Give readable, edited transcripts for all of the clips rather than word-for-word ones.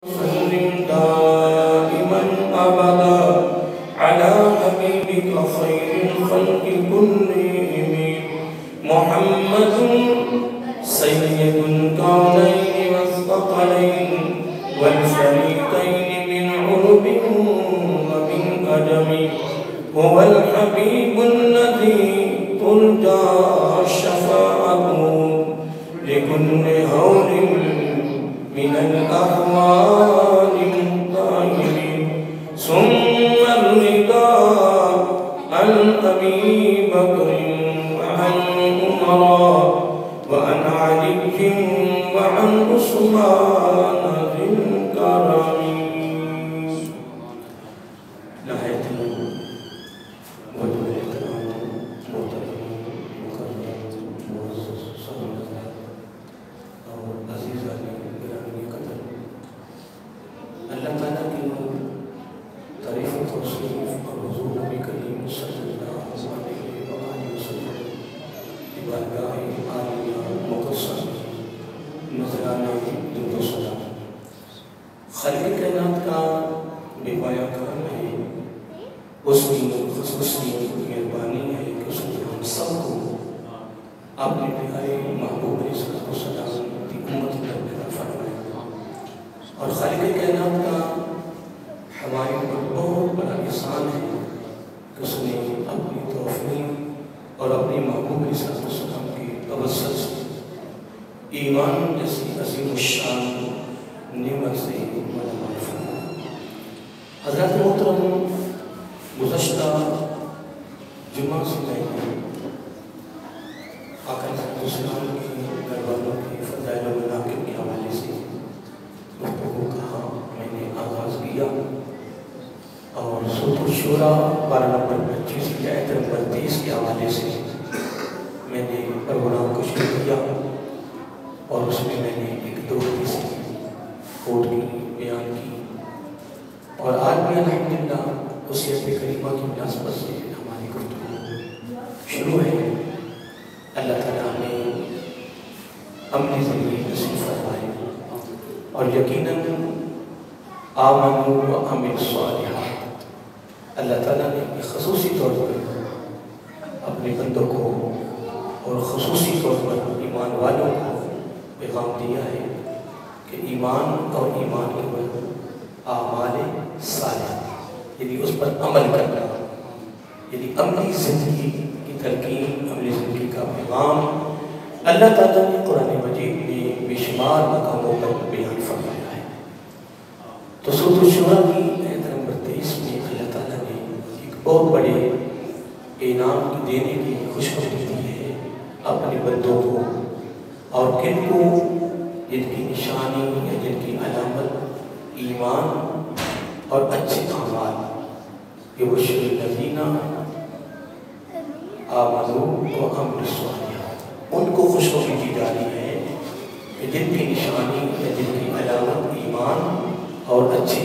وسلم دائما أبدا على حبيبك خير الخلق كلهم محمد سيد الكونين والثقلين والفريقين من عرب ومن أجم هو الحبيب الذي ترجى شفاعته لكل هول من الأهوال الطاهر ثم الرضا عن أبي بكر وعن عمر وعن علي وعن عثمان ذي الكرم. اللہ تعالیٰ کی تعریف و توصیف اور حضور نبی کریم صلی اللہ علیہ وسلم کی بارگاہ عالیہ مقدس نذرانہ درود و سلام خالق کائنات کا بے پایا کرم ہے، اس کی خصوصی مہربانی ہے کہ اس نے ہم سب کو اپنے پیارے محبوب علیہ السلام کی امت میں پیدا فرمایا، اور خالق کائنات کا ہمارے اوپر بہت بڑا احسان ہے کہ اس نے اپنی توفیق اور اپنے محبوب علیہ السلام کی توسط سے ایمان جیسی عظیم الشان نعمت سے مالا فرمایا۔ حضرات محترم، گزشتہ جمعہ سے میں آقا علیہ السلام کے گھر والوں کے فضائل و مناقب کے حوالے سے گفتگو کا میں نے آغاز کیا، اور سورۃ الشورى پارہ نمبر 25 کی آیت نمبر 30 کے حوالے سے میں نے پروگرام کو شروع کیا، اور اس میں میں نے ایک دو حدیثیں کوٹ کی بیان کی، اور آج بھی الحمدللہ وصیت کریمہ کی مناسبت سے ہماری گفتگو شروع ہے۔ اللہ تعالیٰ ہمیں عملی زندگی نصیب فرمائے، اور یقیناً آمنوا وعملوا الصالحات، اللہ تعالیٰ نے خصوصی طور پر اپنے بندوں کو اور خصوصی طور پر ایمان والوں کو پیغام دیا ہے کہ ایمان اور ایمان کے بعد اعمال صالحہ، یعنی اس پر عمل کرنا، یعنی عملی زندگی کی تلقین، عملی زندگی کا پیغام اللہ تعالیٰ نے قرآن مجید میں بے شمار مقاموں پر بیان فرمایا ہے۔ تو سورۃ الشورى کی آیت نمبر 23 میں اللہ تعالیٰ نے ایک بہت بڑے انعام دینے کی خوشخبری دی ہے اپنے بندوں کو، اور کن کو جن کی نشانی یا جن کی علامت ایمان اور اچھے اعمال، یبشر الذین آمنوا وعملوا الصالحات، ان کو خوشخبری دی جا رہی ہے کہ جن کی نشانی یا جن کی علامت ایمان اور اچھے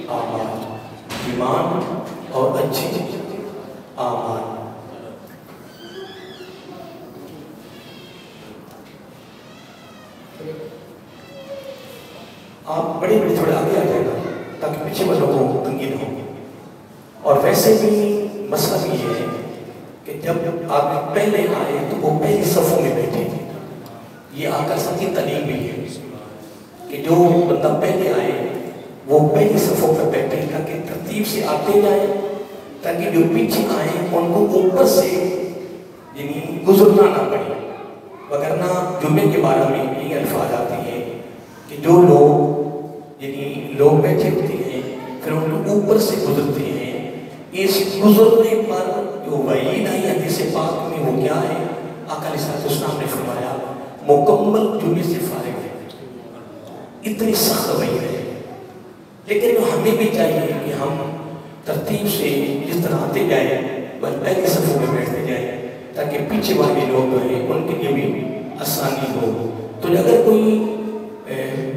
اعمال، ایمان اور اچھے اعمال۔ آپ بڑے بڑے تھوڑے آگے آ جائے گا تاکہ پیچھے والوں کو تنگی نہ ہو۔ اور ویسے بھی مسئلہ بھی یہ ہے کہ جب آپ پہلے آئے تو وہ پہلی صفوں میں بیٹھے تھے، یہ آقا صاحب کی تعلیم بھی ہے کہ جو بندہ پہلے آئے وہ پہلی صفوں پر بیٹھے تاکہ ترتیب سے آتے جائیں، تاکہ جو پیچھے آئیں ان کو اوپر سے یعنی گزرنا نہ پڑے، وگرنہ جمعے کے بارے میں یہ الفاظ آتے ہیں کہ جو لوگ یعنی لوگ بیٹھے ہوتے ہیں پھر ان لوگ اوپر سے گزرتے ہیں، اس گزرنے پر جو وعید آئی حدیث پاک میں وہ کیا ہے؟ آقا علیہ السلام نے فرمایا مکمل جمعے سے فارغ ہے، اتنی سخت وعید ہے۔ لیکن ہمیں بھی چاہیے کہ ہم ترتیب سے جس طرح آتے جائیں بس پہلی صفوں میں بیٹھتے جائیں تاکہ پیچھے والے لوگ ہیں ان کے لیے بھی آسانی ہو۔ تو اگر کوئی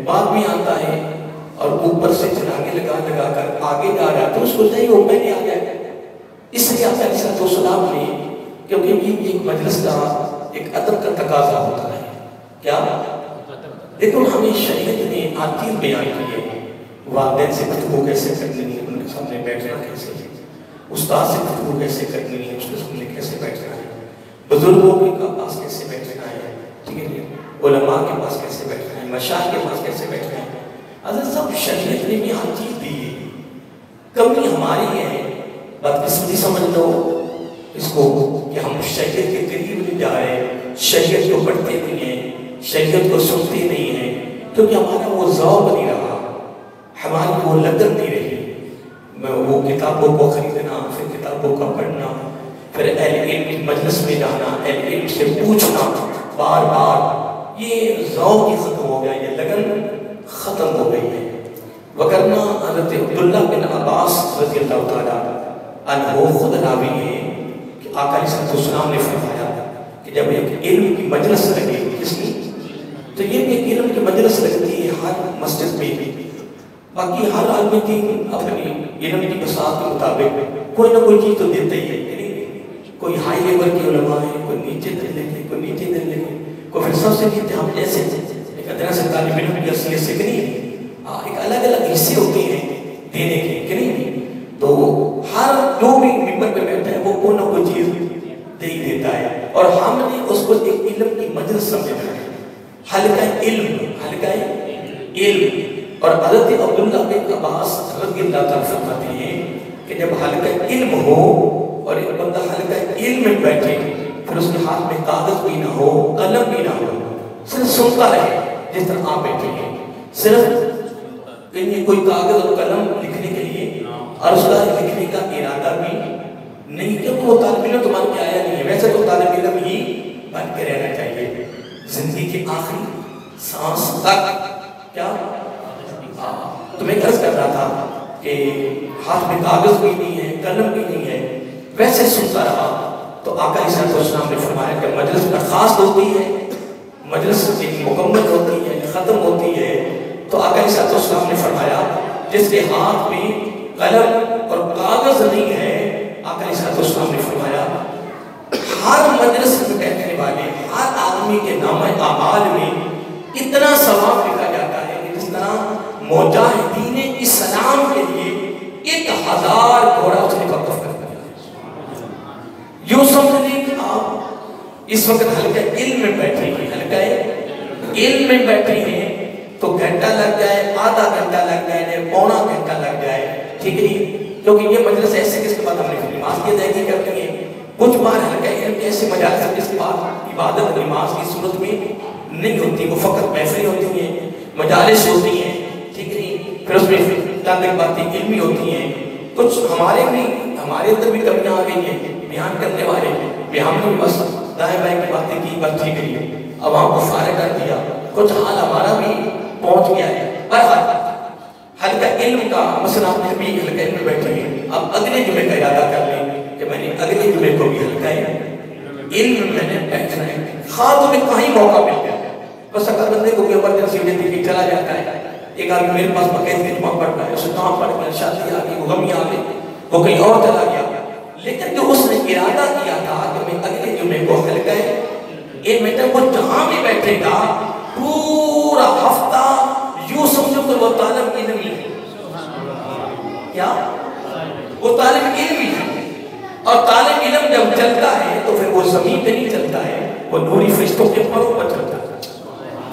بعد میں آتا ہے اور اوپر سے چراغیں لگا کر آگے جا رہا ہے تو اس کو چاہیے وہ پہلے آ جائے۔ اس لیے آقا علیہ السلام نے، کیونکہ یہ ایک مجلس کا ایک ادب کا تقاضا ہوتا ہے، کیا لیکن ہمیں شریعت نے آتیت بیان کی ہے، والدین سے گفتگو کیسے کرنی ہے، ان کے سامنے بیٹھنا کیسے ہے، استاد سے گفتگو کیسے کرنی ہے، اس کے سامنے کیسے بیٹھنا ہے، بزرگوں کے پاس کیسے بیٹھنا ہے، ٹھیک ہے، علماء کے پاس کیسے بیٹھنا ہے، مشائخ کے پاس کیسے بیٹھنا ہے، حضرت سب شریعت نے بھی آتیت دی ہے۔ کمی ہماری ہے، بدقسمتی سمجھ لو اس کو کہ ہم شریعت کے قریب نہیں جا رہے، شریعت کو پڑھتے نہیں ہیں، شریعت کو سنتے نہیں ہیں، کیونکہ ہمارا وہ ذوق نہیں رہا، ہماری وہ لگن نہیں رہی، وہ کتابوں کو خریدنا، پھر کتابوں کا پڑھنا، پھر اہل علم کی مجلس میں جانا، اہل علم سے پوچھنا بار بار، یہ ذوق ہی ختم ہو گیا، یہ لگن ختم ہو گئی ہے۔ وگرنہ حضرت عبداللہ بن عباس رضی اللہ تعالیٰ عنہ خود راوی ہے کہ آقا علیہ السلام نے فرمایا کہ جب ایک علم کی مجلس لگے، کس کی؟ تو یہ بھی ایک علم کی مجلس لگتی ہے ہر مسجد میں بھی، باقی ہر عالم دین اپنی علم کی بساط کے مطابق کوئی نہ کوئی چیز تو دیتا ہی ہے، یعنی کوئی ہائی لیول کے علماء ہیں، کوئی نیچے دل لے، کوئی نیچے دل لے، کوئی پھر سب سے کہتے ہم جیسے ایک ادنا سے طالب علم کی اصلیت سے کہ نہیں، ایک الگ الگ حصے ہوتے ہیں دینے کے، کہ نہیں، تو ہر جو بھی ممبر پہ بیٹھتا ہے وہ کوئی نہ کوئی چیز دے ہی دیتا ہے، اور ہم نے اس کو ایک علم کی مجلس سمجھنا ہے، حلقہ علم۔ اور حضرت عبداللہ بن عباس رضی اللہ تعالیٰ فرماتے ہیں کہ جب حلقہ علم ہو اور ایک بندہ حلقہ علم میں بیٹھے، پھر اس کے ہاتھ میں کاغذ بھی نہ ہو، قلم بھی نہ ہو، صرف سنتا رہے، جس طرح آپ بیٹھے ہیں، صرف کوئی کاغذ اور قلم لکھنے کے لیے اور اس کا لکھنے کا ارادہ بھی نہیں، کیونکہ وہ طالب علم تمہارے کے آیا نہیں ہے، ویسے تو طالب علم ہی بن کے رہنا چاہیے زندگی کے آخری سانس تک۔ کیا تمہیں عرض کر رہا تھا کہ ہاتھ میں کاغذ بھی نہیں ہے، قلم بھی نہیں ہے، ویسے سنتا رہا، تو آقا علیہ السلام نے فرمایا کہ مجلس درخواست ہوتی ہے، مجلس مکمل ہوتی ہے، ختم ہوتی ہے، تو آقا علیہ السلام نے فرمایا جس کے ہاتھ میں قلم اور کاغذ نہیں ہے، آقا علیہ السلام نے فرمایا ہر مجلس میں بیٹھنے والے ہر آدمی کے نامہ اعمال میں اتنا ثواب لکھا جاتا ہے کہ جس طرح مجاہدین اسلام کے لیے 1000 گھوڑا اس نے وقف کر دیا۔ یوں سمجھیں کہ آپ اس وقت حلقہ علم میں بیٹھے ہیں، حلقہ علم میں بیٹھے ہیں تو گھنٹہ لگ جائے، آدھا گھنٹہ لگ جائے، پونا گھنٹہ لگ جائے، ٹھیک ہے، کیونکہ یہ مجلس ایسے کس کے بعد ہم نے نماز کی ادائیگی کرنی ہے، کچھ بار حلقہ علم ایسے مجالس ہیں جس کے بعد عبادت نماز کی صورت میں نہیں ہوتی، وہ فقط محفلیں ہوتی ہیں، مجالس ہوتی ہیں، ٹھیک ہے، پھر اس میں چند باتیں علمی ہوتی ہیں، کچھ ہمارے اندر بھی کمیاں آ گئی ہیں، بیان کرنے والے بھی ہم نے بس دائیں بائیں کی باتیں کی، بس ٹھیک ہے، عوام کو فارغ کر دیا، کچھ حال ہمارا بھی پہنچ گیا ہے۔ حلقہ علم کا مثلا آپ نے بھی حلقہ علم میں بیٹھے ہیں، اب اگلے جمعے کا ارادہ کر لیں کہ میں نے اگلے جمعے کو بھی حلقہ علم میں نے بیٹھنا ہے، خواہ تمہیں کہیں موقع مل گیا، بس اگر بندے کو کوئی ایمرجنسی ہو جاتی ہے چلا جاتا ہے، ایک آدمی میرے پاس باقاعدگی جمعہ پڑھنا ہے، اسے کہاں پڑھ گیا، شادی آ گئی، وہ غمی آ گئی، وہ کہیں اور چلا گیا، لیکن جو اس نے ارادہ کیا تھا کہ میں اگلے جمعے کو حلقہ علم میں وہ جہاں بھی بیٹھے گا پورا ہفتہ یوں سمجھو کہ وہ طالب علم ہی ہے، کیا وہ طالب علم ہی ہے، اور طالب علم جب چلتا ہے تو پھر وہ زمین پہ نہیں چلتا ہے، وہ نوری فرشتوں کے پروں پر چلتا ہے۔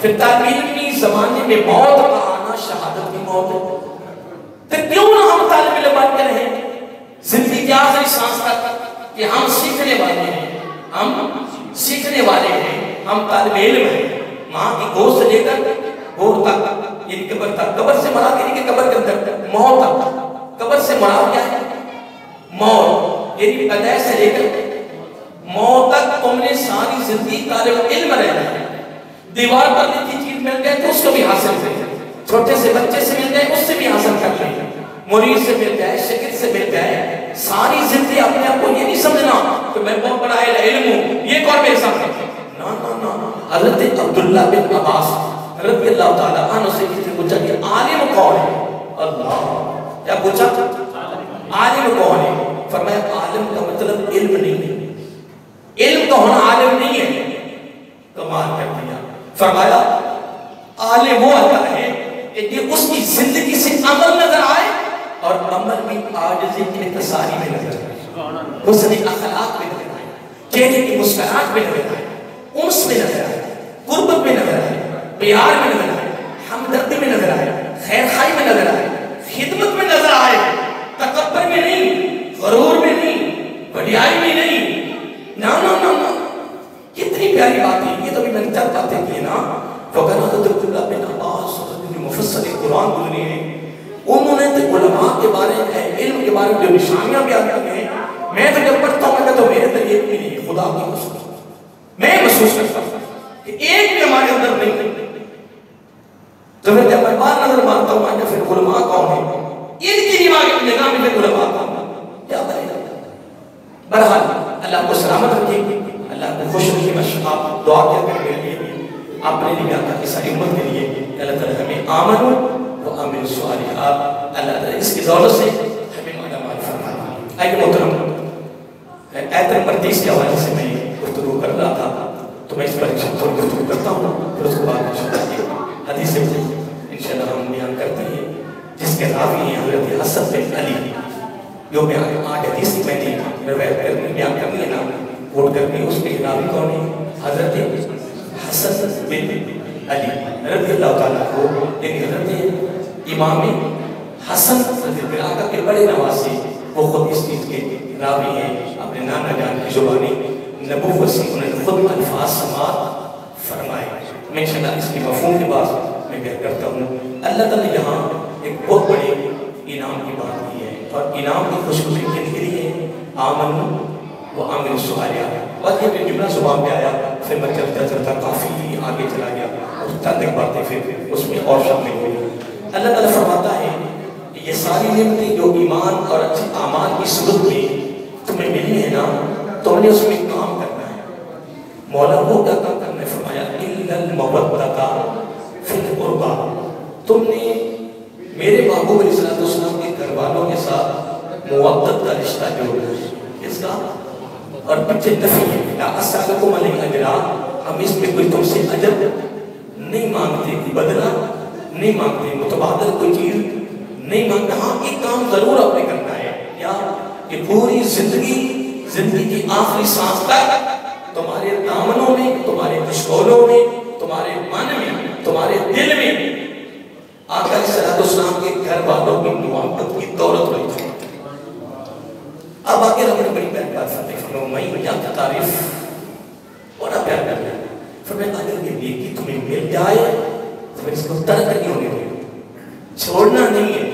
پھر طالب علمی زمانے میں موت کا آنا شہادت کی موت ہے، پھر کیوں نہ ہم طالب علم بن کے رہیں زندگی کی آخری سانس تک کہ ہم سیکھنے والے ہیں، ہم سیکھنے والے ہیں، ہم طالب علم ہیں، ماں کی گود سے لے کر گور تک، یعنی قبر تک، قبر سے مراد یعنی کہ قبر کے اندر موت تک، قبر سے مراد کیا ہے؟ موت، یعنی پیدا سے لے کر موت تک تم نے ساری زندگی طالب علم رہنا ہے۔ دیوار پر لکھی چیز مل گئے تو اس کو بھی حاصل کریں، چھوٹے سے بچے سے مل گئے اس سے بھی حاصل کر لیں، مرید سے مل جائے، شاگرد سے مل جائے، ساری زندگی اپنے آپ کو یہ نہیں سمجھنا کہ میں بہت بڑا علم ہوں، یہ کون میرے سامنے ہے؟ نا حضرت عبداللہ بن عباس رضی اللہ تعالیٰ عنہ سے کسی نے پوچھا کہ عالم کون ہے؟ اللہ، کیا پوچھا؟ عالم کون ہے؟ فرمایا عالم کا مطلب علم نہیں ہے، علم کا ہونا عالم نہیں ہے، کمال کر دیا۔ فرمایا عالم وہ آتا ہے کہ اس کی زندگی سے عمل نظر آئے اور عمل بھی عاجزی کی انتصاری میں نظر آئے، حسن اخلاق میں نظر آئے، چہرے کی مسکراہٹ میں نظر آئے، انس میں نظر آئے، قربت میں نظر آئے، پیار میں نظر آئے، ہمدردی میں نظر آئے، خیر خائی میں نظر آئے، خدمت میں نظر آئے، تکبر میں نہیں، غرور میں نہیں، بڑیائی میں نہیں، نا نا نا نا. کتنی پیاری بات ہے. یہ تو بھی میں نے چند باتیں کی نا. وَقَنَا حضرت عبداللہ بن عباس جو مفسر قرآن گزرے ہیں، انہوں نے تو علماء کے بارے میں، علم کے بارے میں جو نشانیاں بیان کی ہیں، میں تو جب پڑھتا ہوں تو میرے اندر ایک بھی نہیں ہے. خدا کی قسم میں محسوس کرتا ہوں کہ ایک بھی ہمارے اندر نہیں. تو پھر جب میں بار نظر مارتا ہوں کہ پھر علماء کون ہیں، ان کی نگاہ میں پھر علماء کون ہیں، کیا بنے گا. بہرحال اللہ کو سلامت رکھے، اللہ کو خوش رکھے. بس آپ دعا کیا کریں میرے لیے، اپنے لیے آپ کی ساری امت کے لیے. اللہ تعالیٰ ہمیں آمن و آمن الصالحات، اللہ تعالیٰ اس کی دولت سے ہمیں معلومات فرمائے. آئیے محترم، آیت نمبر 30 کے حوالے سے میں گفتگو کر رہا تھا، تو میں اس پر تھوڑی گفتگو کرتا ہوں، پھر اس کے بعد انشاءاللہ حدیث سے انشاءاللہ ہم بیان کرتے ہیں، جس کے راوی ہیں حضرت حسن بن علی. جو میں آج حدیث کی میں نے روایت کرنی بیان کرنی ہے نا، کوٹ کرنی، اس کے راوی کون ہے؟ حضرت حسن بن علی رضی اللہ تعالیٰ کو. یعنی حضرت امام حسن رضی اللہ عنہ کے بڑے نواسے، وہ خود اس چیز کے راوی ہیں. اپنے نانا جان کی زبانی نبوت سے انہوں نے خود الفاظ سماعت فرمائے. میں انشاءاللہ اس کی مفہوم کے بعد میں بیان کرتا ہوں. اللہ تعالیٰ یہاں ایک بہت بڑے انعام کی بات کی ہے، اور انعام کی خوشخبری کن کے لیے ہے؟ آمن و آمن الصالحات. اور یہ جملہ زبان پہ آیا، پھر میں چلتا چلتا کافی آگے چلا گیا، اور چند ایک باتیں پھر اس میں اور شامل ہوئی. اللہ تعالیٰ فرماتا ہے کہ یہ ساری نعمتیں جو ایمان اور اچھے اعمال کی صورت میں تمہیں ملی ہے نا، تم نے اس میں کام کرنا ہے. مولا وہ کیا کام کرنا ہے؟ فرمایا اِلَّا الْمَوَدَّةَ فِي الْقُرْبَى. تم نے میرے محبوب علیہ السلام کے گھر والوں کے ساتھ مودت کا رشتہ جوڑنا ہے. اس کا اور پیچھے نفی ہے، لا اسألکم علیہ اجرا، ہم اس میں کوئی تم سے اجر نہیں مانگتے، کوئی بدلہ نہیں مانگتے، متبادل کوئی چیز نہیں مانگتے. ہاں ایک کام ضرور آپ نے کرنا ہے، کیا کہ پوری زندگی کی آخری سانس تک تمہارے دامنوں میں، تمہارے دشکولوں میں، تمہارے من میں، تمہارے دل میں آقا علیہ السلام کے گھر والوں کی محبت کی دولت ہوئی تھی. اب آگے رب نے بڑی پیاری بات فرمائی، میں یہاں کی تعریف بڑا پیار کر رہا ہے. فرمایا اگر یہ نیکی تمہیں مل جائے تو پھر اس کو ترک نہیں ہونے دو، چھوڑنا نہیں ہے.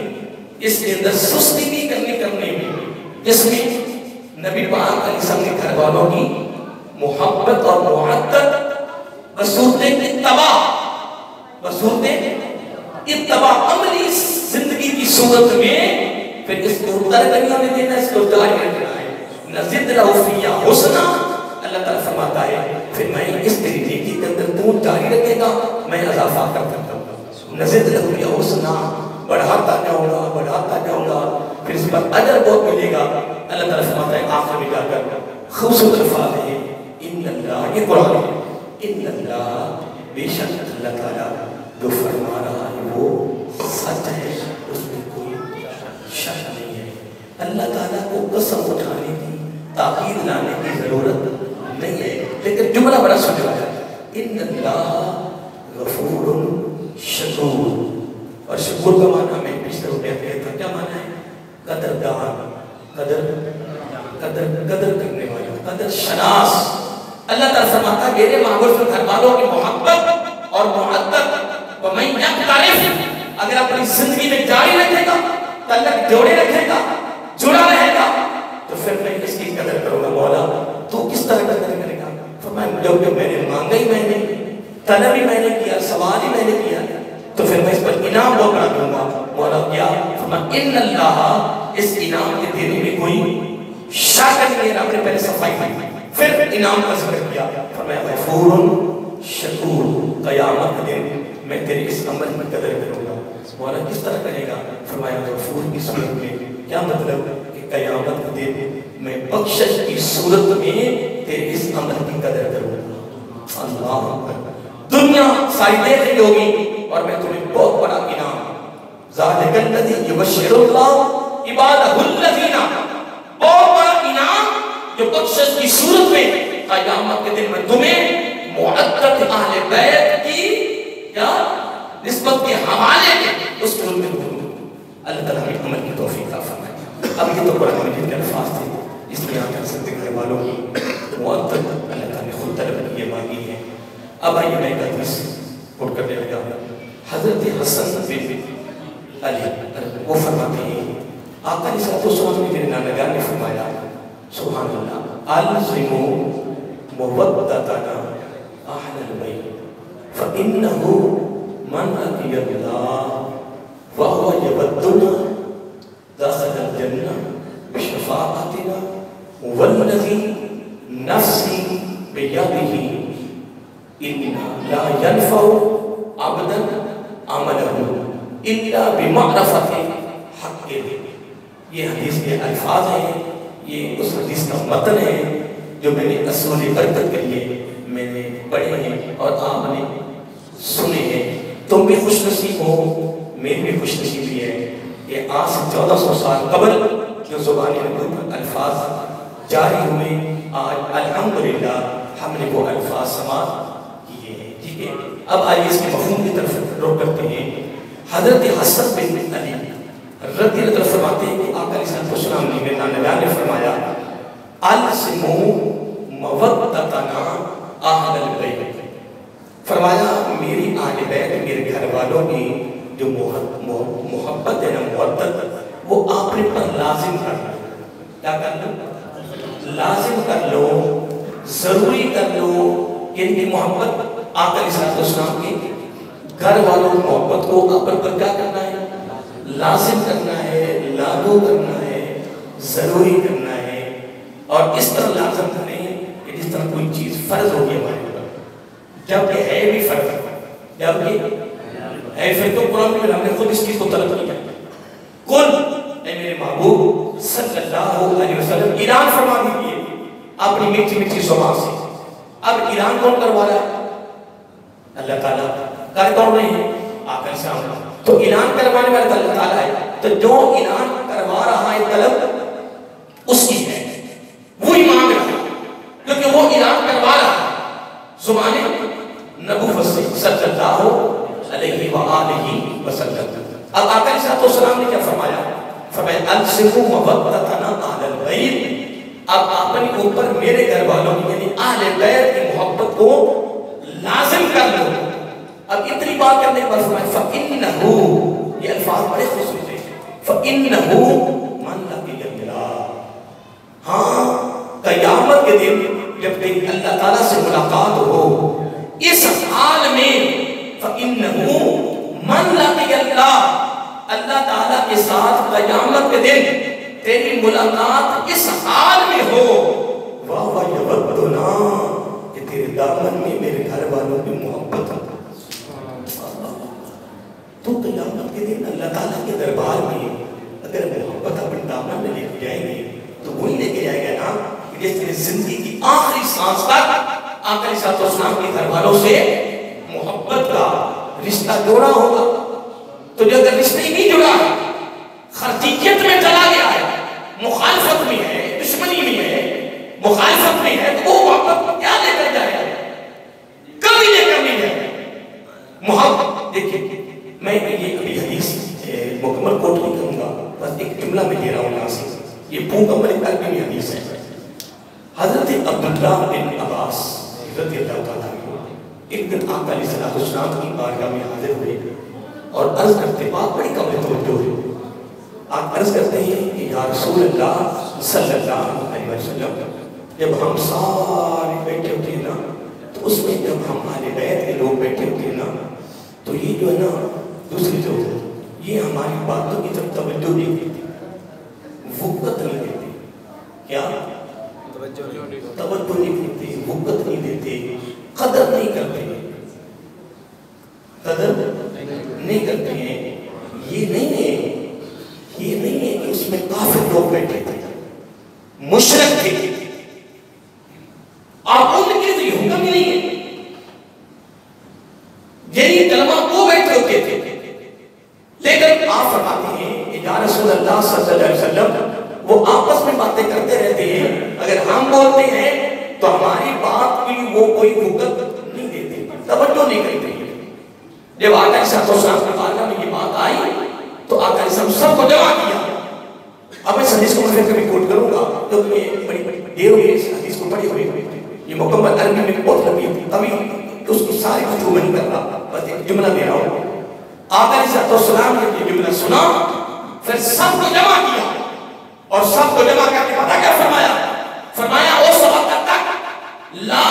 اس کے اندر سستی بھی کرنے میں، جس میں نبی پاک علیہ السلام کے گھر والوں کی محبت اور محبت بصورت اتباع عملی زندگی کی صورت میں، پھر اس کو ترک نہیں ہونے دینا، اس کو جاری رکھنا ہے. نزد لہو فیہ حسنا، اللہ تعالیٰ فرماتا ہے پھر میں اس تیری نیکی کے اندر تو جاری رکھے گا، میں اضافہ کرتا ہوں. نزد لہو فیہ حسنا، بڑھاتا جاؤں گا، پھر اس پر اجر بہت ملے گا. اللہ تعالیٰ فرماتا ہے آخر میں جا کر خوبصورت الفاظ ہے، ان اللہ، یہ قرآن ہے، ان اللہ، بے شک اللہ تعالیٰ جو فرما رہا ہے وہ سچ ہے، اس میں کوئی شک نہیں ہے. اللہ تعالیٰ کو قسم اٹھانے کی، تاکید لانے کی ضرورت نہیں ہے. لیکن جملہ بڑا سمجھا ہے، ان اللہ غفور شکور. اور شکور کا معنی میں پچھلے روپے تھا، کیا معنی ہے؟ قدردان، قدر کرنے والا، قدر شناس. اللہ تعالیٰ فرماتا ہے میرے محبوب کے گھر والوں کی محبت اور معدت وَمَنْ يَقْتَرِفْ، اگر اپنی زندگی میں جاری رکھے گا، تعلق جوڑے رکھے گا، جڑا رہے گا، تو پھر میں اس کی قدر کروں گا. مولا تو کس طرح قدر کرے گا؟ فرمایا جو کہ میں نے مانگا ہی میں نے، طلب ہی میں نے کیا، سوال ہی میں نے کیا، تو پھر میں اس پر انعام بہت بڑا دوں گا. مولا کیا؟ فرمایا ان اللہ، اس انعام کے دینے میں کوئی شک نہیں ہے. آپ نے پہلے صفائی کی، پھر انعام کا ذکر کیا. فرمایا غفور شکور، قیامت کے دن میں تیرے اس عمل میں قدر کروں گا. مولا کس طرح کرے گا؟ فرمایا غفور کی صورت میں. کیا مطلب؟ کہ قیامت کے دن میں بخشش کی صورت میں تیرے اس عمل کی قدر کروں گا. اللہ اکبر. دنیا ساری دیکھ رہی ہوگی اور میں تمہیں بہت بڑا انعام ذالک الذی یبشر اللہ عبادہ الذین، بہت بڑا انعام جو بخشش کی صورت میں قیامت کے دن میں تمہیں معدد اہل بیت کی کیا نسبت کے حوالے میں اس کو میں اللہ تعالیٰ ہمیں عمل کی توفیق عطا فرمائے۔ اب یہ تو قرآن مجید کے الفاظ تھے، اس لیے آپ کر سکتے ہیں والوں کی معدد اللہ تعالیٰ نے خود طلب یہ مانگی ہے۔ اب آئیے میں ایک حدیث کوٹ کرنے لگا، حضرت حسن بن علی وہ فرماتے ہیں آقا علیہ السلام نے میرے نانگاہ نے فرمایا سبحان اللہ الزموا مودتنا اہل البیت فانہ من لقی اللہ وهو یودنا دخل الجنہ بشفاعتنا والذی نفسی بیدہ انا لا ينفع عبدا عمله الا بمعرفت حق۔ یہ حدیث کے الفاظ ہیں، یہ اس حدیث کا متن ہے جو میں نے اصول برکت کے لیے میں نے پڑھے ہیں اور آپ نے سنے ہیں۔ تم بھی خوش نصیب ہو، میری بھی خوش نصیبی ہے کہ آج سے 1400 سال قبل جو زبان نبوت الفاظ جاری ہوئے، آج الحمدللہ ہم نے وہ الفاظ سماعت کیے ہیں۔ ٹھیک ہے، اب آئیے اس کے مفہوم کی طرف رخ کرتے ہیں۔ حضرت حسن بن علی رضی اللہ عنہ فرماتے ہیں کہ آقا علیہ السلام نے میرے نانگاہ نے فرمایا الزموا مودتنا اہل البیت، فرمایا میری اہل بیت میرے گھر والوں کی جو محبت ہے نا مودت وہ آپ نے پر لازم کر لو۔ کیا کر لو؟ لازم کر لو، ضروری کر لو کہ ان کی محبت آقا علیہ السلام کے گھر والوں کی محبت کو آپ پر کیا کرنا ہے؟ لازم کرنا ہے، لاگو کرنا ہے، ضروری کرنا ہے، اور اس طرح لازم کریں کہ جس طرح کوئی چیز فرض ہوگی ہمارے اوپر، جبکہ ہے بھی فرض، جبکہ ہے فرض تو قرآن میں ہم نے خود اس چیز کو طلب کیا کل اے میرے محبوب صلی اللہ علیہ وسلم اعلان فرما دیجیے اپنی میٹھی میٹھی زبان سے۔ اب اعلان کون کروا رہا ہے؟ اللہ تعالیٰ۔ کر کون رہے ہیں؟ آقا علیہ السلام۔ تو اعلان کروانے والا اللہ تعالیٰ ہے، تو جو اعلان کروا رہا ہے طلب اس کی ہے، وہی مانگ رہا ہے کیونکہ وہ اعلان کروا رہا ہے زبان نبوت سے صلی اللہ علیہ وآلہ وسلم۔ اب آقا علیہ السلام نے کیا فرمایا؟ فرمایا الزموا مودتنا اہل البیت، اب اپنے اوپر میرے گھر والوں کی یعنی اہل بیت کی محبت کو لازم کر لو۔ اب اتنی بات کرنے پر فرمایا فَإِنَّهُ، یہ الفاظ بڑے خصوصی ہیں، فَإِنَّهُ مَنْ لَقِيَ اللَّهَ، ہاں قیامت کے دن جب تیری اللہ تعالیٰ سے ملاقات ہو اس حال میں فَإِنَّهُ مَنْ لَقِيَ اللَّهَ، اللہ تعالیٰ کے ساتھ قیامت کے دن تیری ملاقات اس حال میں ہو وَهُوَ يَوَدُّنَا، کہ تیرے دامن میں میرے گھر والوں کی محبت ہو، تو قیامت کے دن اللہ تعالیٰ کے دربار میں اگر محبت اپنے دامن میں لے کے جائیں گے تو وہی لے کے جائے گا نا کہ جس طرح زندگی کی آخری سانس تک آقا علیہ السلام کے گھر والوں سے محبت کا رشتہ جوڑا ہوگا۔ تو جو اگر رشتہ ہی نہیں جڑا ہے، خرجیت میں چلا گیا ہے، مخالفت میں ہے، دشمنی میں ہے، مخالفت میں ہے، تو وہ محبت کیا لے کر جائے گا؟ کبھی لے کر نہیں جائے گا محبت۔ دیکھیں میں یہ ابھی حدیث مکمل کوٹ نہیں کروں گا، بس ایک جملہ میں دے رہا ہوں یہاں سے، یہ مکمل ایک عربی حدیث ہے۔ حضرت عبداللہ بن عباس رضی اللہ تعالیٰ عنہ ایک دن آقا علیہ السلام کی بارگاہ میں حاضر ہوئے اور عرض کرتے، بات بڑی قابل توجہ ہے، آپ عرض کرتے ہیں کہ یا رسول اللہ صلی اللہ علیہ وسلم، جب ہم سارے بیٹھے ہوتے ہیں نا تو اس میں جب ہم اہل بیت کے لوگ بیٹھے ہوتے ہیں نا تو یہ جو ہے نا دوسری لوگ یہ ہماری باتوں کی طرف توجہ نہیں دیتے، وقت نہیں دیتے، کیا توجہ نہیں دیتے، وقت نہیں دیتے، قدر نہیں کرتے، قدر نہیں کرتے ہیں۔ یہ نہیں ہے کہ اس میں کافر لوگ بیٹھے تھے، مشرک تھے، آپ ان کے لیے حکم ہی نہیں ہے، یعنی کلمہ وہ بیٹھے ہوتے رسول اللہ صلی اللہ علیہ وسلم وہ آپس میں باتیں کرتے رہتے ہیں، اگر ہم بولتے ہیں تو ہماری بات کی وہ کوئی وقت نہیں دیتے، توجہ نہیں کرتے۔ جب آقا صلی اللہ علیہ وسلم کے بارگاہ میں یہ بات آئی تو آقا علیہ السلام سب کو جمع کیا۔ اب میں حدیث کو میں کبھی کوٹ کروں گا کیونکہ یہ بڑی دیر ہوئی اس حدیث کو پڑھی ہوئی، یہ مکمل عربی میں بہت لمبی ہے، ابھی اس کی ساری گفتگو میں نہیں کر رہا، بس ایک جملہ دے رہا ہوں۔ آقا علیہ السلام نے یہ جملہ سنا، پھر سب کو جمع کیا اور سب کو جمع کر کے پتہ کیا فرمایا؟ فرمایا اس وقت تک لا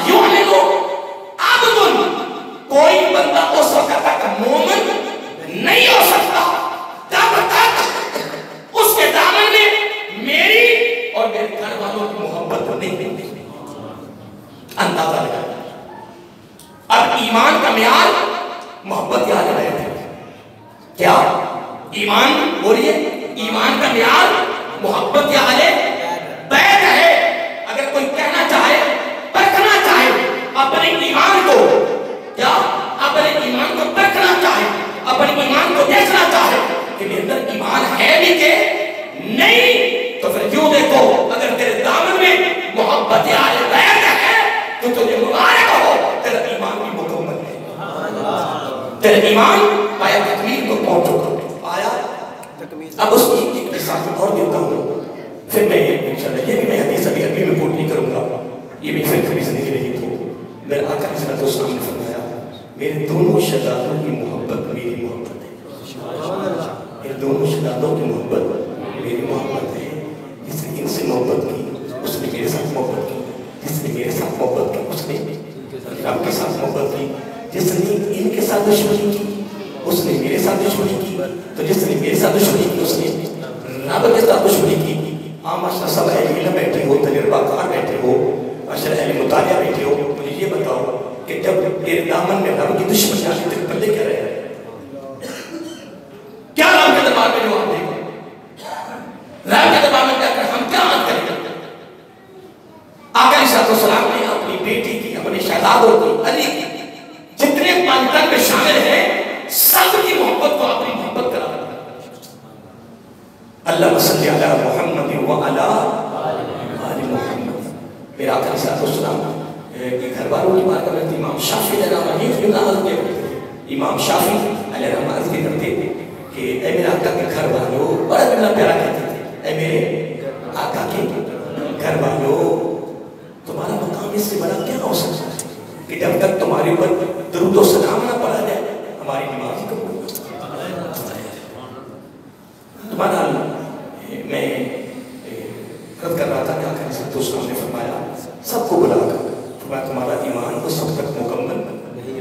یؤمن عبد، کوئی بندہ اس وقت تک مومن نہیں ہو سکتا جب تک اس کے دامن میں میری اور میرے گھر والوں کی محبت نہیں ہوتی۔ اندازہ لگا اب ایمان کا معیار محبت یاد رہے تھے کیا؟ ایمان بولیے، ایمان کا معیار محبت یا اہل بیت ہے۔ اگر کوئی کہنا چاہے، پرکھنا چاہے اپنے ایمان کو، کیا اپنے ایمان کو پرکھنا چاہے، اپنے ایمان کو دیکھنا چاہے کہ میرے اندر ایمان ہے بھی کہ نہیں، تو پھر یوں دیکھو اگر تیرے دامن میں محبت یا اہل بیت ہے تو تجھے مبارک ہو، تیرا ایمان بھی مکمل ہے، تیرا ایمان پایا تکمیل کو پہنچ چکا، آیا تکمیل۔ اب اس کی ایک مثال اور دیتا ہوں، پھر میں انشاءاللہ یہ بھی میں حدیث ابھی عربی میں کوٹ نہیں کروں گا، یہ بھی پھر کبھی زندگی رہی تو میرے آقا صلی اللہ علیہ وسلم نے فرمایا میرے دونوں شہزادوں کی محبت میری محبت ہے، میرے دونوں شہزادوں کی محبت میری محبت ہے، جس نے ان سے محبت کی اس نے میرے ساتھ محبت کی، جس نے میرے ساتھ محبت کی اس نے رب کے ساتھ محبت کی، جس نے ان کے ساتھ دشمنی کی اس نے میرے ساتھ دشمنی کی، تو جس نے میرے ساتھ دشمنی کی اس نے رب کے ساتھ دشمنی کی۔ ماشاءاللہ سب اہل علم بیٹھے ہو، تجربہ کار بیٹھے ہو، ماشاءاللہ اہل مطالعہ بیٹھے ہو، مجھے یہ بتاؤ کہ جب تیرے دامن میں رب کی دشمنی آتی تیرے پلے کیا رہے ہیں؟ کیا رب کے دربار میں جواب دے گا؟ رب کے دربار میں جا کر ہم کیا عمل کریں گے؟ آقا علیہ السلام نے اپنی بیٹی کی، اپنے شہزادوں کی، علی کی جتنے پانتن میں شامل ہیں سب کی محبت کو اپنی محبت کرا دیا۔ اللہ صلی علی محمد وعلی آل محمد۔ میرے آقا علیہ السلام کے گھر والوں کی بات کرتے تھے، امام شافعی علیہ رحمہ امام شافعی علیہ رحمہ عرض کرتے کہ اے میرے آقا کے گھر والوں، بڑا جملہ پیارا کہتے تھے، اے میرے آقا کے گھر والوں تمہارا مقام اس سے بڑا کیا ہو سکتا ہے کہ جب تک تمہارے اوپر درود و سلام نہ پڑھا جائے ہماری نماز ہی قبول نہیں۔ تمہارا میں عرض کر رہا تھا کہ آقا علیہ السلام نے فرمایا سب کو بلا کر فرمایا تمہارا ایمان اس وقت تک مکمل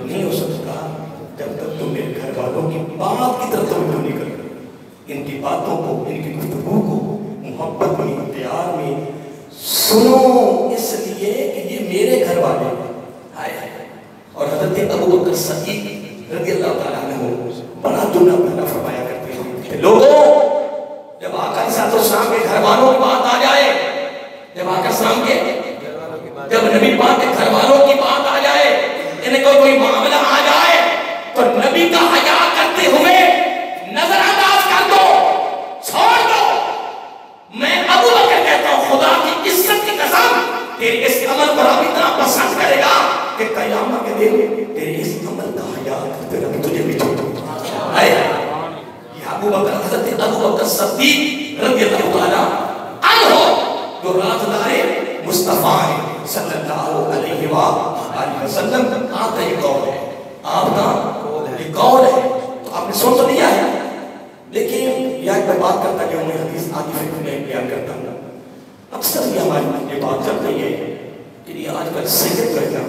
نہیں ہو سکتا جب تک تم میرے گھر والوں کی بات کی طرف توجہ نہیں کرو، ان کی باتوں کو، ان کی گفتگو کو محبت میں، پیار میں سنو، اس لیے کہ یہ میرے گھر والے ہیں۔ اور حضرت ابو بکر صدیق رضی اللہ تعالیٰ عنہ بڑا جملہ پہلا فرمایا کرتے ہیں کہ لوگوں جب آقا علیہ السلام کے گھر والوں کی بات آ جائے، جب آقا السلام کے جب نبی پاک کے گھر والوں کی بات آ جائے، انہیں کوئی معاملہ آ جائے تو نبی کا حیا کرتے ہوئے نظر انداز کر دو، چھوڑ دو۔ میں ابو بکر کہتا ہوں خدا کی عزت کی قسم تیرے اس عمل پر اب اتنا پسند کرے گا کہ قیامت کے دن تیرے اس عمل کا حیا کرتے رہے تجھے بھی چھوڑ دو۔ یہ ابو بکر حضرت ابو بکر صدیق رضی اللہ تعالیٰ عنہ جو رازدار مصطفیٰ صلی اللہ علیہ وآلہ وسلم، آپ کا یہ قول ہے، آپ کا یہ قول ہے، تو آپ نے سن تو لیا ہے، لیکن یہاں میں بات کرتا کہ میں حدیث آگے فکر میں بیان کرتا ہوں۔ اکثر یہ ہماری یہ بات چل رہی ہے کہ یہ آج کل سید رہنا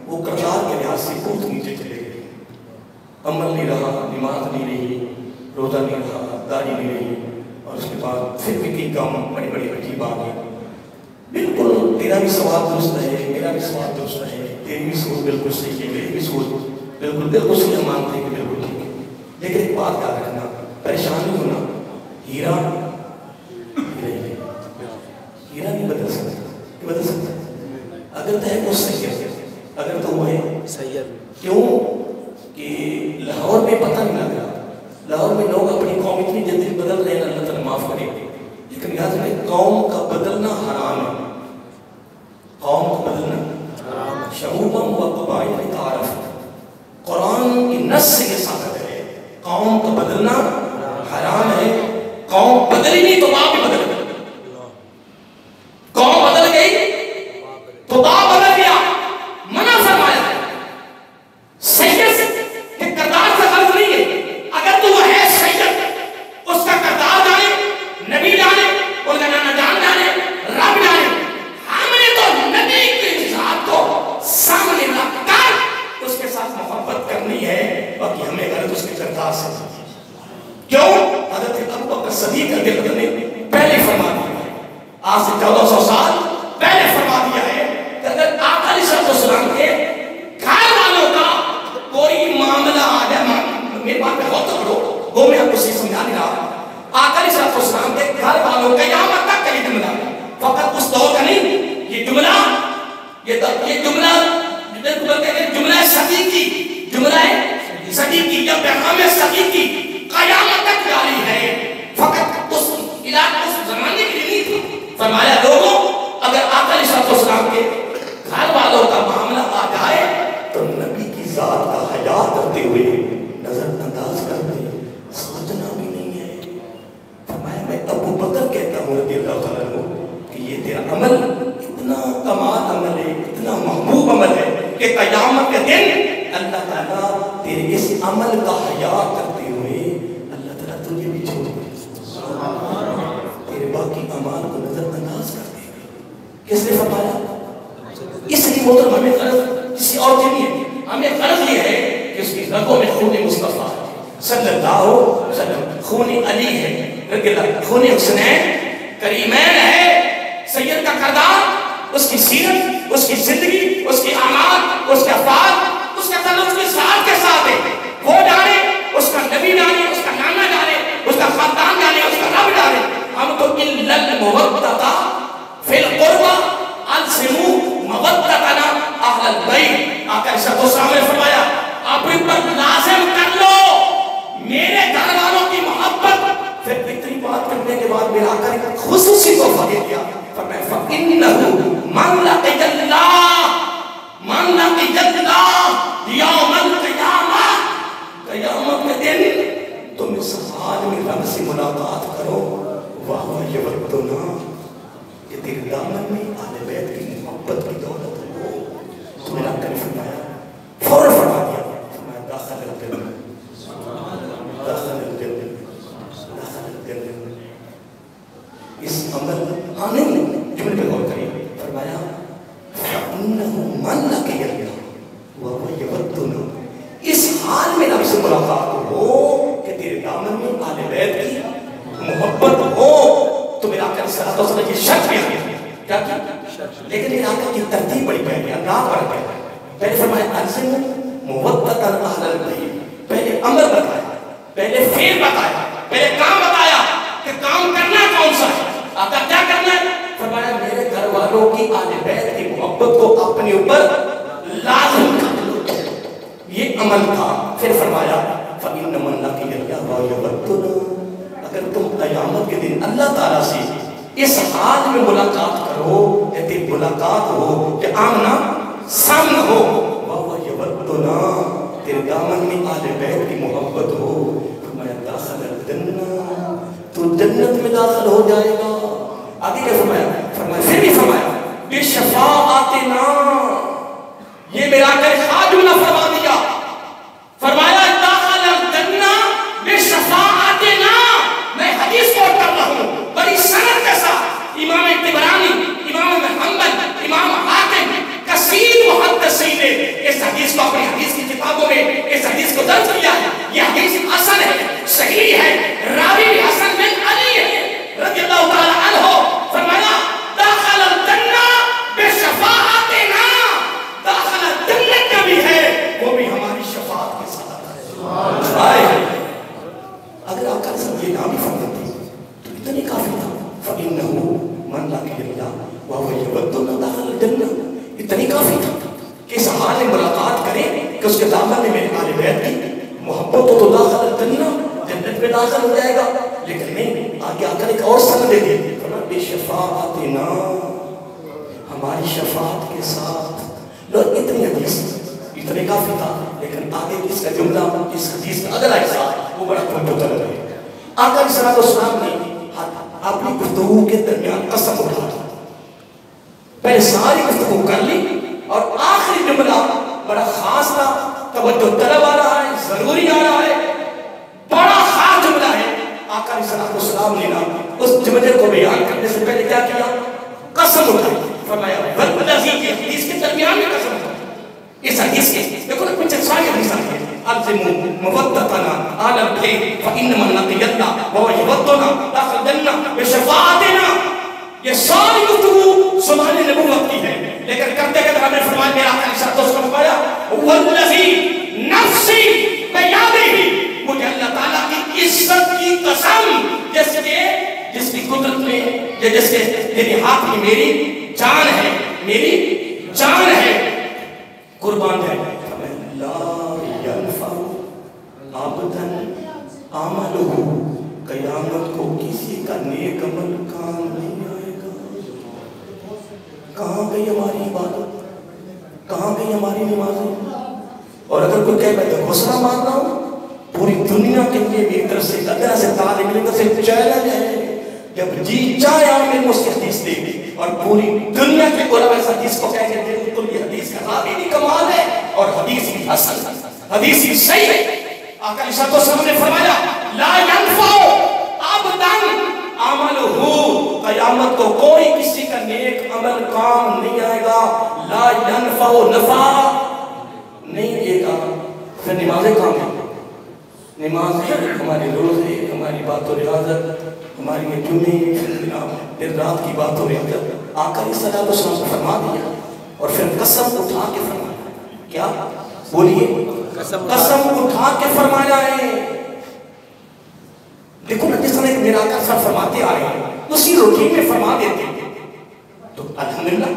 وہ کردار کے لحاظ سے بہت نیچے چلے گئے، عمل نہیں رہا، نماز نہیں رہی، روزہ نہیں رہا، داڑھی نہیں رہی، اور اس کے بعد پھر بھی کئی کام بڑی بڑی عجیب آ گئی۔ بالکل تیرا بھی سوال درست ہے، میرا بھی سوال درست ہے، تیری بھی سوچ بالکل صحیح ہے، میری بھی سوچ بالکل صحیح ہے، مانتے ہیں کہ بالکل ٹھیک ہے، لیکن ایک بات یاد رکھنا، پریشان نہیں ہونا، ہیرا نہیں بدل سکتا، اگر تو ہے وہ سید، اگر تو وہ ہے سید، کیوں کہ لاہور میں پتہ نہیں لگ رہا، لاہور میں لوگ اپنی قوم اتنی جلدی بدل رہے ہیں، قوم کا بدلنا حرام ہے. قوم کا بدلنا حرام ہے. شعوباً و قبائل تعارف. قرآن کی نص سے یہ ثابت ہے قوم کا بدلنا حرام ہے. قوم بدلی نہیں تو باپ بھی بدل گئی. قوم بدل گئی تو باپ بدل گیا. منع فرمایا ہے. سید کے کردار سے غلط نہیں ہے. اگر تو وہ ہے سید اس کا کردار جانے, نبی جانے, ان کا نانا جان جانے, رب جانے. ہم نے تو نبی کی ذات کو سامنے رکھ کر اس کے ساتھ محبت کرنی ہے. باقی ہمیں غلط اس کے کردار سے کیوں؟ حضرت ابو بکر صدیق رضی اللہ عنہ نے پہلے فرما دیا ہے, آج سے 1400 سال پہلے فرما دیا ہے کہ اگر آقا علیہ السلام کے گھر والوں کا کوئی معاملہ آ جائے, میری بات پہ غور تو کرو, وہ میں آپ کو صحیح سمجھا نہیں رہا. آقا علیہ السلام کے گھر والوں کا قیامت تک کا یہ جملہ فقط اس دور کا نہیں, یہ جملہ جملہ صدیقی, جملہ صدیقی, یا پیغام صدیقی قیامت تک جاری ہے. فقط اس علاقے اس زمانے کے لیے نہیں تھا. فرمایا لوگوں اگر آقا علیہ السلام کے گھر والوں کا معاملہ آ جائے تو نبی کی ذات کا حیا کرتے ہوئے نظر انداز کر دے, سوچنا بھی نہیں ہے. فرمایا میں ابو بکر کہتا ہوں رضی اللہ تعالیٰ عنہ کہ یہ تیرا عمل اتنا کمال عمل ہے, اتنا محبوب عمل ہے کہ قیامت کے دن اللہ تعالیٰ تیرے اس عمل کا حیا کرتے ہوئے اللہ تعالیٰ تجھے بھی چھوڑ دے, تیرے باقی اعمال کو نظر انداز کر دے. کس نے فرمایا؟ اس لیے محترم ہمیں غرض کسی اور کی نہیں ہے, ہمیں غرض یہ ہے کہ اس کی رگوں میں خون مصطفیٰ صلی اللہ علیہ وسلم, خون علی ہے رضی اللہ, خون حسنین کریمین ہے. سید کا کردار, اس کی سیرت, اس کی زندگی, اس کی اعمال, اس کے افعال, اس کا تعلق اس کی ذات کے ساتھ ہے. وہ جانے, اس کا نبی جانے, اس کا نانا جانے, اس کا خاندان جانے, اس کا رب جانے. ہم تو الا المودۃ فی القربى الزموا مودتنا اہل البیت. آقا علیہ السلام نے فرمایا اپنے پر لازم کر لو میرے گھر والوں کی محبت. پھر اتنی بات کرنے کے بعد میرا آقا نے خصوصی تحفہ دے دیا. فرمایا فَإِنَّهُ مَنْ لَقِيَ اللَّهَ مَنْ لَقِيَ اللَّهَ یوم القیامہ, قیامت کے دن تم اس حال میں رب سے ملاقات کرو. واہ یودنا, کہ تیرے دامن میں اہل بیت کی محبت کی دولت ہو. تو میرا آقا نے فرمایا, فوراً فرما دیا, فرمایا داخل الجنہ, داخل الجنہ, داخل الجنہ. اس عمل آنے میں جملے پہ غور کریں. فرمایا فَإِنَّهُ مَنْ لَقِيَ اللَّهَ وَهُوَ يَوَدُّنَا, اس حال میں رب سے ملاقات ہو کہ تیرے دامن میں اہل بیت کی محبت ہو. تو میرا آقا صلی اللہ علیہ وسلم یہ شرط بھی آگیا کیا کیا, لیکن میرا آقا کی ترتیب بڑی پہلی, انداز بڑا پہلی. پہلے فرمایا الزموا مودۃ اہل البیت, پہلے امر بتایا, پہلے فعل بتایا, پہلے کام بتایا کہ کام کرنا کون سا ہے. آقا کیا کرنا ہے؟ فرمایا میرے گھر والوں کی اہل بیت کی محبت کو اپنے اوپر لازم کر لو. یہ عمل تھا. پھر فرمایا فَإِنَّ مَنْ لَقِيَ اللَّهَ وَيَوَدُّنَا, اگر تم قیامت کے دن اللہ تعالیٰ سے اس حال میں ملاقات کرو, یعنی ملاقات ہو کہ آمنا سامنا ہو, وَهُوَ يَوَدُّنَا, تیرے دامن میں اہل بیت کی محبت ہو. فرمایا داخل الجنہ, تو جنت میں داخل ہو جائے گا. آگے کیا فرمایا؟ فرمایا پھر بھی فرمایا بِشَفَاعَتِنَا, یہ میرا کر خواہ جملہ فرما دیا. فرمایا داخل الجنہ بِشَفَاعَتِنَا. میں حدیث کوٹ کر رہا ہوں بڑی سند کے ساتھ. امام طبرانی, امام محمد, امام حاکم, کثیر محدثین نے اس حدیث کو اپنی حدیث کی کتابوں میں اس حدیث کو درج کیا ہے. یہ حدیث حسن ہے, صحیح ہے, راوی بھی حسن بن علی ہے رضی اللہ تعالی عنہ. فرمایا داخل الجنہ بشفاعتنا, داخل الجنہ کا بھی ہے, وہ بھی ہماری شفاعت کے ساتھ ہے. اگر آپ کا سمجھے نہ بھی فرماتے تو اتنی کافی تھا. فَإِنَّهُ مَنْ لَقِيَ اللَّهَ وَهُوَ يَوَدُّنَا دَاخِلَ الْجَنَّةِ, اتنی کافی تھا کہ اس حال میں ملاقات کریں کہ اس کے دامن میں میرے اہل بیت کی محبت ہو تو داخل الجنہ, جنت میں داخل ہو جائے گا. لیکن نہیں, آگے آ کر ایک اور سند دے دی. بشفاعتنا، ہماری شفاعت کے ساتھ. لوگ اتنی حدیث اتنے کافی تھا، لیکن آگے اس کا جملہ اس حدیث کا اگلا حصہ وہ بڑا پرطلب ہے. آقا علیہ السلام نے اپنی گفتگو کے درمیان قسم اٹھا، پہلے ساری گفتگو کر لی اور آخری جملہ بڑا خاص تھا، توجہ طلب آ رہا ہے، ضروری آ رہا ہے، بڑا خاص جملہ ہے. آقا علیہ السلام نے اس جملے کو بیان کرنے سے پہلے کیا کیا؟ قسم اٹھائی. فرمایا والذی، کی حدیث کے درمیان میں قسم اٹھائی. اس حدیث کے دیکھو نا کچھ ساری حدیث آتی ہے، الزموا مودتنا آل البیت فانما لقی اللہ وهو یودنا داخل جنہ بشفاعتنا. یہ ساری گفتگو زبان نبوت کی ہے، لیکن کرتے کرتے ہمیں فرمایا میرا آقا علیہ السلام نے فرمایا والذی نفسی بیدہ، مجھے اللہ تعالیٰ کی عزت کی قسم جس کی قدرت میں جس کے میرے ہاتھ میں میری جان ہے، میری جان ہے، قربان ہے. لا ینفع عبدا عملہ، قیامت کو کسی کا نیک عمل کام نہیں آئے گا. کہاں گئی ہماری عبادت، کہاں گئی ہماری نمازیں؟ اور اگر کوئی کہے میں غسلہ مار رہا ہوں، پوری دنیا کے لیے میری طرف سے اللہ سے تعالیٰ میری طرف سے چیلنج ہے، جب جی چاہے آپ میں اس کی حدیث دے گی. اور پوری دنیا کے علماء اس حدیث کو کہیں گے بالکل یہ حدیث کا راوی کمال ہے اور حدیث بھی حسن، حدیث بھی صحیح ہے. آقا علیہ السلام نے فرمایا لا ینفع عبدا عملہ، قیامت کو کوئی کسی کا نیک عمل کام نہیں آئے گا. لا ینفع، نفع نہیں دے گا. پھر نمازیں کام ہیں، نماز ہمارے روزے، ہماری بات و ریاضت، ہماری جمعے دن رات کی بات و ریاضت. آقا علیہ السلام نے فرما دیا اور پھر قسم اٹھا کے فرمایا. کیا بولیے؟ قسم اٹھا کے فرمایا ہے. دیکھو نا جس طرح میرا آقا سب فرماتے آ رہے ہیں اسی روٹین میں فرما دیتے ہیں تو الحمدللہ.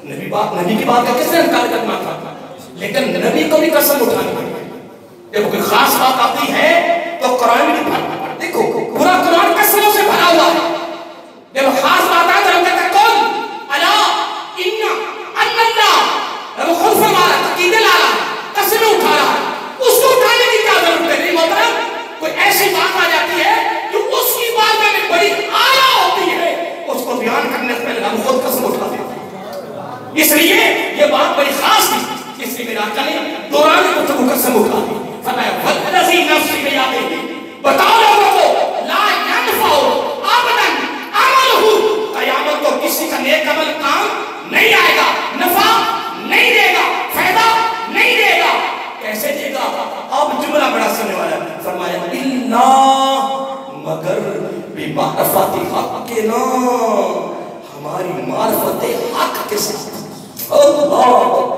نبی کی بات کا کس نے انکار کرنا تھا؟ لیکن نبی کو بھی قسم اٹھانی ہے. جب کوئی خاص بات آتی ہے تو قرآن میں نہیں، دیکھو پورا قرآن قسموں سے بھرا ہوا ہے. جب خاص بات آتا ہے ہم کہتے ہیں کون الا ان اللہ، جب خود فرما رہا ہے، عقیدے لا رہا ہے، قسمیں اٹھا رہا ہے، اس کو اٹھانے کی کیا ضرورت ہے؟ نہیں محترم، کوئی ایسی بات آ جاتی ہے جو اس کی بات میں بڑی اعلیٰ ہوتی ہے، اس کو بیان کرنے سے پہلے ہم خود قسم اٹھا دیتے ہیں. اس لیے یہ بات بڑی خاص تھی، اس لیے میرا آقا نے دوران گفتگو قسم اٹھا دی. فرمایا والذی نفسی بیدہ، بتاؤ لوگوں کو لا ینفع عبدا عملہ، قیامت کو کسی کا نیک عمل کام نہیں آئے گا، نفع نہیں دے گا، فائدہ نہیں دے گا. کیسے دے گا؟ اب جملہ بڑا سننے والا ہے. فرمایا الا، مگر بمعرفت حقنا، ہماری معرفت حق کے ساتھ. اللہ